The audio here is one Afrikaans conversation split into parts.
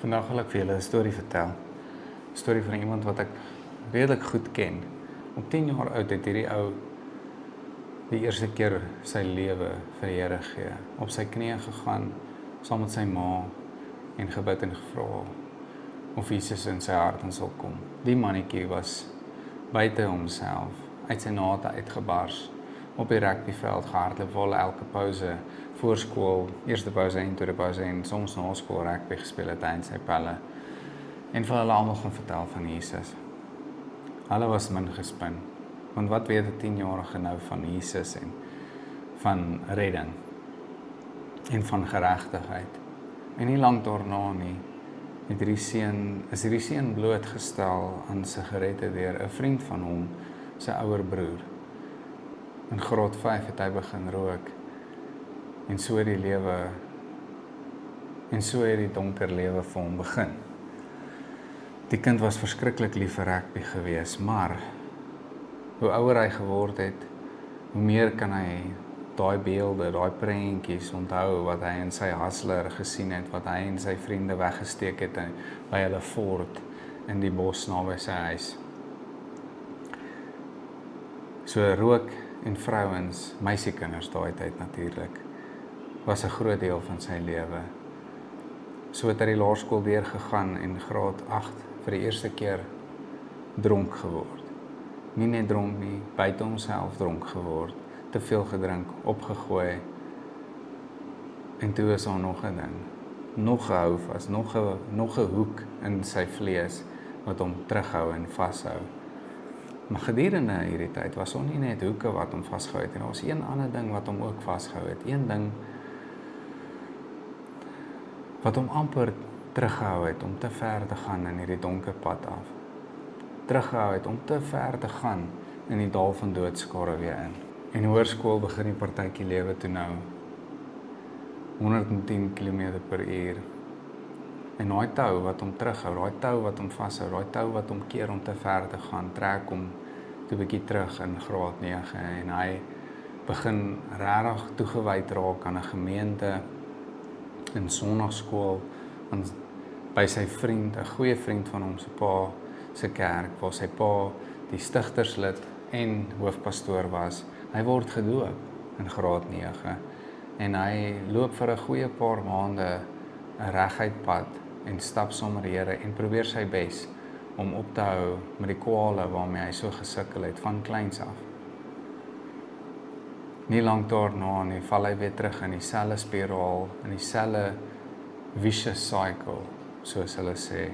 Vandag wil ek vir julle 'n storie vertel. 'n Storie van iemand wat ek redelik goed ken. Op 10 jaar oud het hierdie ou die eerste keer sy lewe vir die Here gegee. Op sy knieë gegaan saam met sy ma en gebid en gevra of Jesus in sy hart in sal kom. Die mannetjie was buite homself, uit sy nate uitgebars, op die rugbyveld gehardloop, waar hulle elke pouse voor skool, eerste pouse en tweede pouse en soms na skool rugby gespeel het tydens sy pelle. En vir hulle almal gaan vertel van Jesus. Hulle was min gespin, want wat weet 'n 10-jarige nou van Jesus en van redding en van geregtigheid. En nie lank daarna nie, is hierdie seun blootgestel aan sigarette deur 'n vriend van hom, sy ouer broer. In graad 5 het hy begin rook, en so het die donker lewe vir hom begin. Die kind was verskriklik lief vir rugby gewees, maar hoe ouer hy geword het, hoe meer kan hy daai beelde, daai prentjies onthou wat hy in sy hustler gesien het, wat hy en sy vriende weggesteek het by hulle fort in die bos naby sy huis. So rook en vrouens, meisiekinders daai tyd natuurlik, was 'n groot deel van sy lewe. So het hy die laerskool deurgegaan en graad 8 vir die eerste keer dronk geword. Nie net dronk nie, buite homself dronk geword, te veel gedrink, opgegooi. En toe is daar nog 'n ding, nog 'n houvas, nog 'n hoek in sy vlees wat hom terughou en vashou. Maar gedurende hierdie tyd was hom nie net hoeke wat hom vasgehou het, en daar was een ander ding wat hom ook vasgehou het. Een ding wat hom amper teruggehou het om te ver te gaan in hierdie donker pad af. Teruggehou het om te ver te gaan in die dal van doodskare weer in. En hoërskool begin die partytjie lewe toe nou 110 km/h. En daai tou wat hom terughou, daai tou wat hom vashou, daai tou wat hom keer om te ver te gaan, trek hom toe 'n bietjie terug in graad 9 en hy begin regtig toegewyd raak aan 'n gemeente in sonnaarskool by sy vriend, 'n goeie vriend van hom se pa se kerk, waar sy pa die stigterslid en hoofpastoor was. Hy word gedoop in graad 9 en hy loop vir 'n goeie paar maande 'n reguit pad en stap saam met die Here en probeer sy bes om op te hou met die kwale waarmee hy so gesukkel het van kleins af. Nie lank daarna nie val hy weer terug in dieselfde spiraal, in dieselfde vicious cycle, soos hulle sê,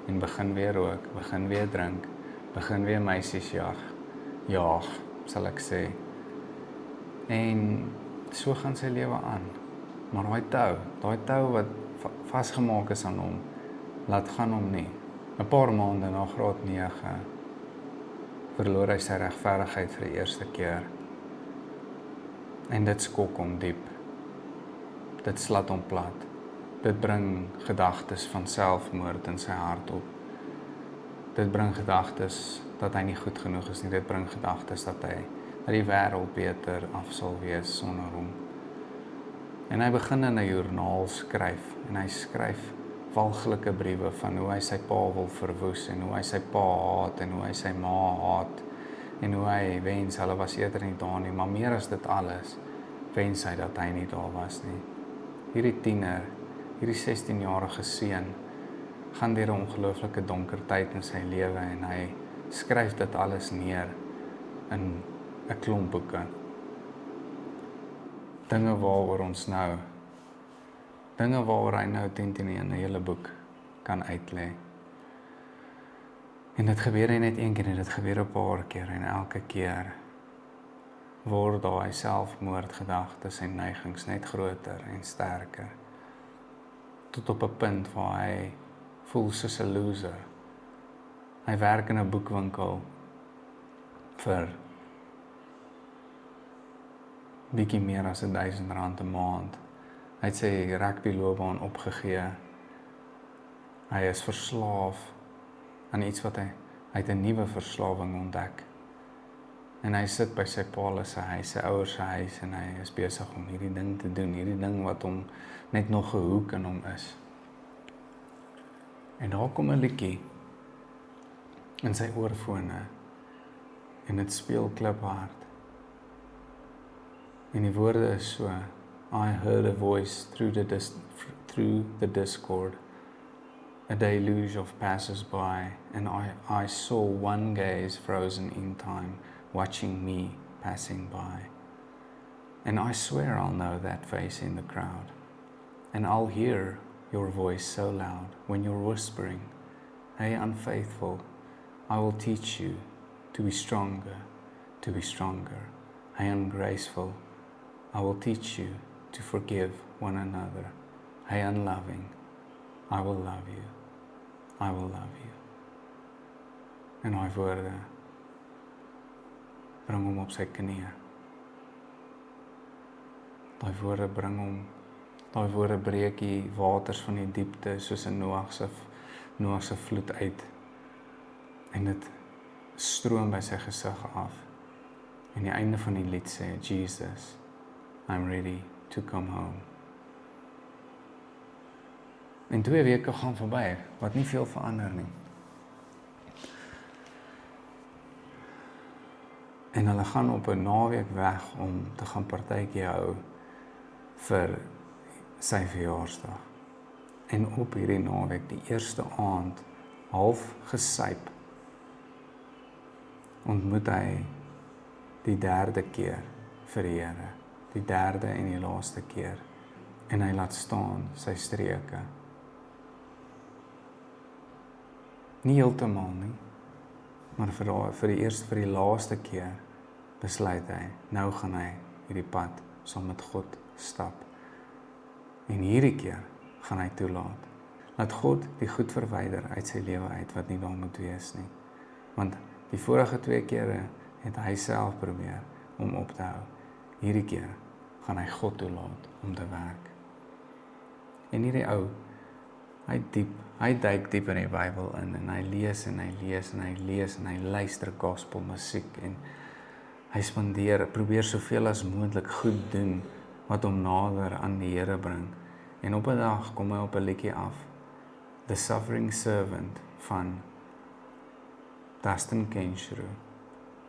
en begin weer rook, begin weer drink, begin weer meisies jaag, sal ek sê. En so gaan sy lewe aan. Maar daai tou wat vasgemaak is aan hom, laat gaan hom nie. 'n paar maande na graad 9 verloor hy sy regverdigheid vir die eerste keer. En dit skok hom diep. Dit slat hom plat. Dit bring gedagtes van selfmoord in sy hart op. Dit bring gedagtes dat hy nie goed genoeg is nie. Dit bring gedagtes dat die wêreld beter af sal wees sonder hom. En hy begin in 'n joernaal skryf, en hy skryf walglike briewe van hoe hy sy pa wil verwoes, en hoe hy sy pa haat, en hoe hy sy ma haat, en hoe hy wens hulle was eerder nie daar nie, maar meer as dit alles, wens hy dat hy nie daar was nie. Hierdie tiener, hierdie 16-jarige seun, gaan deur 'n ongelooflike donker tyd in sy lewe, en hy skryf dit alles neer in 'n klomp boeke. Dinge waaroor hy nou 10 'n hele boek kan uitlê. En dit gebeur nie net een keer nie, dit gebeur 'n paar keer, en elke keer word daai selfmoordgedagtes en neigings net groter en sterker, tot op 'n punt waar hy voel soos 'n loser. Hy werk in 'n boekwinkel vir bietjie meer as R1000 'n maand. Hy het sy rugbyloopbaan opgegee. Hy is verslaaf aan iets wat hy het 'n nuwe verslawing ontdek. En hy sit by sy pa se huis, sy ouers se huis, en hy is besig om hierdie ding te doen, hierdie ding wat hom net nog 'n hoek in hom is. En daar kom 'n liedjie in sy oorfone en dit speel kliphard. En die woorde is so: I heard a voice through the discord, a deluge of passers-by, and I saw one gaze frozen in time, watching me passing by. And I swear I'll know that face in the crowd, and I'll hear your voice so loud when you're whispering, hey unfaithful, I will teach you to be stronger, to be stronger. Hey ungraceful, I will teach you to forgive one another. Hey unloving, I will love you, I will love you. En daai woorde bring hom op sy knieë. Daai woorde bring hom, daai woorde breek die waters van die diepte soos 'n Noag se vloed uit. En dit stroom by sy gesig af. En die einde van die lied sê, Jesus, I'm ready to come home. En 2 weke gaan verby, wat nie veel verander nie. En hulle gaan op 'n naweek weg om te gaan partytjie hou vir sy verjaarsdag. En op hierdie naweek, die eerste aand, half gesyp, ontmoet hy die 3de keer vir die Here, die 3de en die laaste keer, en hy laat staan sy streke. Nie heeltemal nie, maar vir die laaste keer besluit hy, nou gaan hy hierdie pad saam met God stap. En hierdie keer gaan hy toelaat. Laat God die goed verwyder uit sy lewe uit wat nie daar moet wees nie. Want die vorige 2 kere het hy self probeer om op te hou. Hierdie keer gaan hy God toelaat om te werk. En hierdie ou, hy duik diep in die Bybel in en hy lees en hy lees en hy lees en hy luister gospel musiek en hy probeer soveel as moontlik goed doen wat hom nader aan die Here bring. En op 'n dag kom hy op 'n liedjie af, The Suffering Servant van Dustin Kensrue.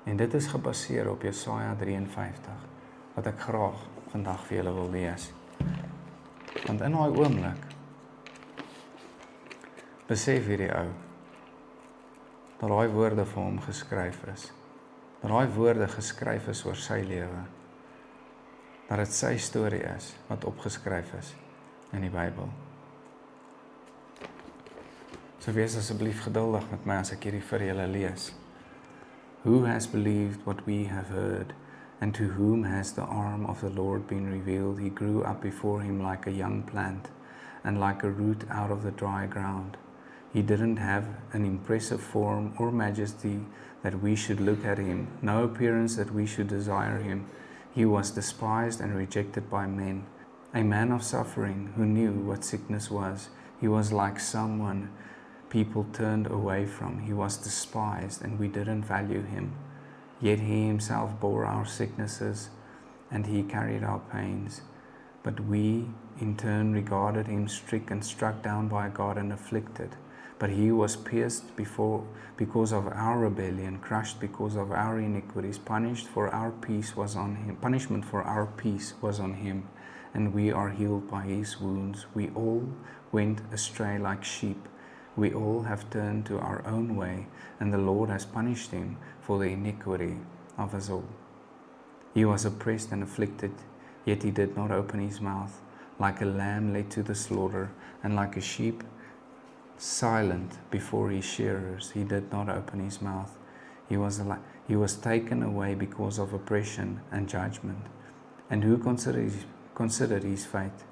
En dit is gebaseer op Jesaja 53, wat ek graag vandag vir julle wil lees. Want in daai oomblik besef hierdie ou dat daai woorde vir hom geskryf is. Dat daai woorde geskryf is oor sy lewe. Dat dit sy storie is wat opgeskryf is in die Bybel. So wees asseblief geduldig met my as ek hierdie vir julle lees. Who has believed what we have heard, and to whom has the arm of the Lord been revealed? He grew up before him like a young plant, and like a root out of the dry ground. He didn't have an impressive form or majesty that we should look at him, no appearance that we should desire him. He was despised and rejected by men, a man of suffering who knew what sickness was. He was like someone people turned away from. He was despised and we didn't value him. Yet he himself bore our sicknesses and he carried our pains. But we in turn regarded him stricken, struck down by God and afflicted. But he was pierced because of our rebellion, crushed because of our iniquities. Punishment for our peace was on him, and we are healed by his wounds. We all went astray like sheep. We all have turned to our own way, and the Lord has punished him for the iniquity of us all. He was oppressed and afflicted, yet he did not open his mouth. Like a lamb led to the slaughter, and like a sheep silent before his shearers, he did not open his mouth. He was taken away because of oppression and judgment. And who considered his fate?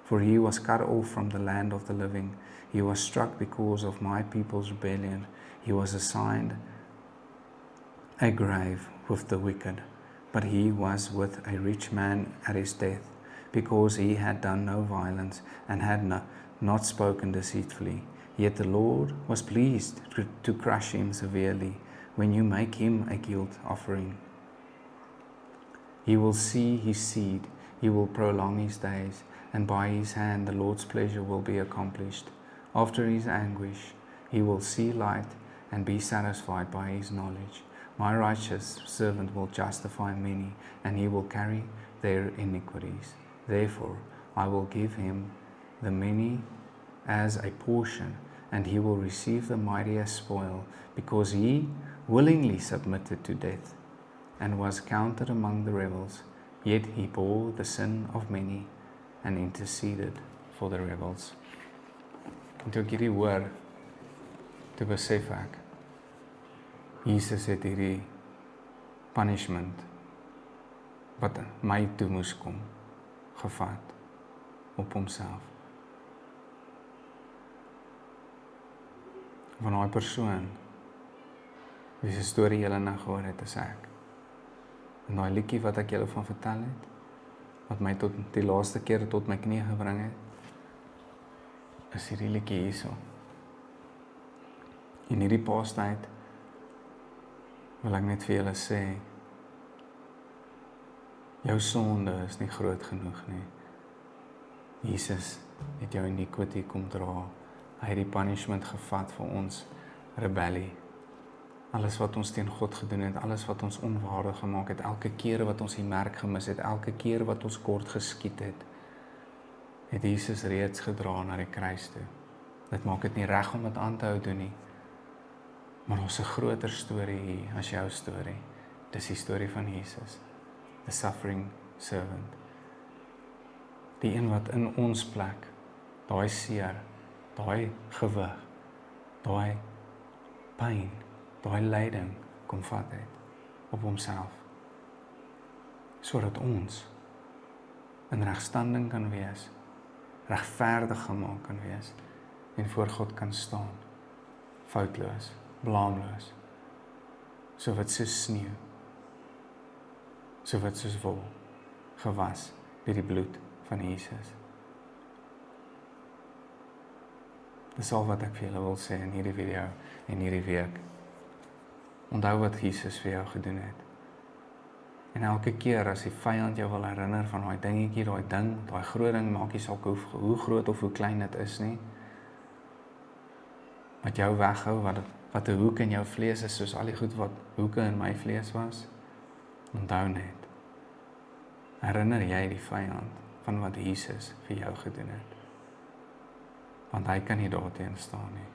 For he was cut off from the land of the living. He was struck because of my people's rebellion. He was assigned a grave with the wicked, but he was with a rich man at his death, because he had done no violence and had not spoken deceitfully. Yet the Lord was pleased to crush him severely when you make him a guilt offering. He will see his seed, he will prolong his days, and by his hand the Lord's pleasure will be accomplished. After his anguish, he will see light and be satisfied by his knowledge. My righteous servant will justify many, and he will carry their iniquities. Therefore, I will give him the many as a portion, and he will receive the mighty as spoil, because he willingly submitted to death and was counted among the rebels. Yet he bore the sin of many and interceded for the rebels. En toe ek hierdie hoor, toe besef ek, Jesus het hierdie punishment wat my toe moes kom, gevat op homself. Van daai persoon, wie se storie julle nou gehoor het, is ek. En daai liedjie wat ek julle van vertel het, wat my tot die laaste keer tot my knie gebring het, is hierdie liedjie hierso. In hierdie paastyd wil ek net vir julle sê, jou sonde is nie groot genoeg nie. Jesus het jou iniquity kom dra. Hy het die punishment gevat vir ons rebellie. Alles wat ons teen God gedoen het, alles wat ons onwaardig gemaak het, elke keer wat ons die merk gemis het, elke keer wat ons kort geskiet het Jesus reeds gedra na die kruis toe. Dit maak dit nie reg om dit aan te hou doen nie. Maar ons 'n groter storie hier as jou storie. Dis die storie van Jesus, the suffering servant. Die een wat in ons plek, daai seer, daai gewig, daai pyn, daai lyding kom vat het op homself, sodat ons in regstanding kan wees, regverdig gemaak kan wees en voor God kan staan, foutloos, blaamloos, so wat soos sneeu, so wat soos wol, gewas deur die bloed van Jesus. Dis al wat ek vir julle wil sê in hierdie video en hierdie week. Onthou wat Jesus vir jou gedoen het. En elke keer as die vyand jou wil herinner van daai dingetjie, daai groot ding, maak nie saak hoe groot of hoe klein dit is nie, wat jou weghou, wat 'n hoek in jou vlees is, soos al die goed wat hoeke in my vlees was, onthou net, herinner jy die vyand van wat Jesus vir jou gedoen het. Want hy kan nie daarteen staan nie.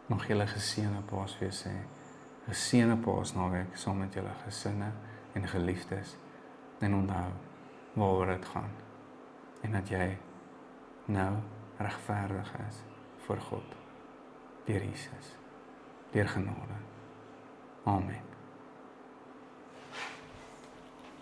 Mag julle geseënde Paasfees hê, geseënde Paasnaweek saam met julle gesinne en geliefdes, en onthou waaroor dit gaan, en dat jy nou regverdig is voor God, deur Jesus, deur genade. Amen.